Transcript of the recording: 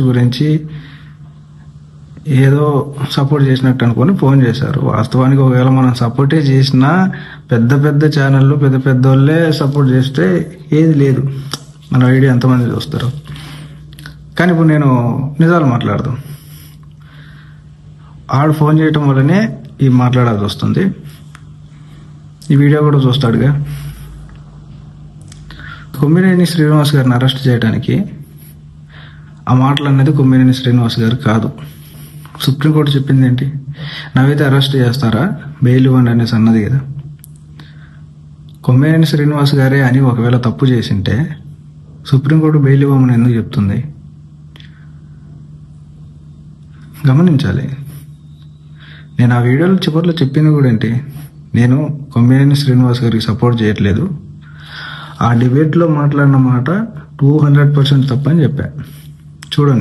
గురించి ఏదో సపోర్ట్ చేసినట్టు అనుకొని ఫోన్ చేశారు. వాస్తవానికి ఒకవేళ మనం సపోర్టే చేసినా పెద్ద పెద్ద ఛానళ్ళు పెద్ద పెద్ద వాళ్ళే సపోర్ట్ చేస్తే ఏది లేదు, మన వీడియో ఎంతమంది చూస్తారు. కానీ ఇప్పుడు నేను నిజాలు మాట్లాడదాం. ఆడు ఫోన్ చేయటం వల్లనే ఈ మాట్లాడాల్సి వస్తుంది. ఈ వీడియో కూడా చూస్తాడుగా. కొమ్మినేని శ్రీనివాస్ గారిని అరెస్ట్ చేయడానికి ఆ మాటలు అనేది కొమ్మినేని శ్రీనివాస్ గారు కాదు. సుప్రీంకోర్టు చెప్పింది ఏంటి? నవ్వితే అరెస్ట్ చేస్తారా, బెయిల్ ఇవ్వండి అనేసి అన్నది కదా. కొమ్మినేని శ్రీనివాస్ గారే అని ఒకవేళ తప్పు చేసింటే సుప్రీంకోర్టు బెయిల్ ఇవ్వమని ఎందుకు చెప్తుంది? గమనించాలి. నేను ఆ వీడియోలో చివరిలో చెప్పింది కూడా ఏంటి, నేను కొమ్మినేని శ్రీనివాస్ గారికి సపోర్ట్ చేయట్లేదు, ఆ డిబేట్లో మాట్లాడిన మాట 200% తప్పని చెప్పా. చూడండి.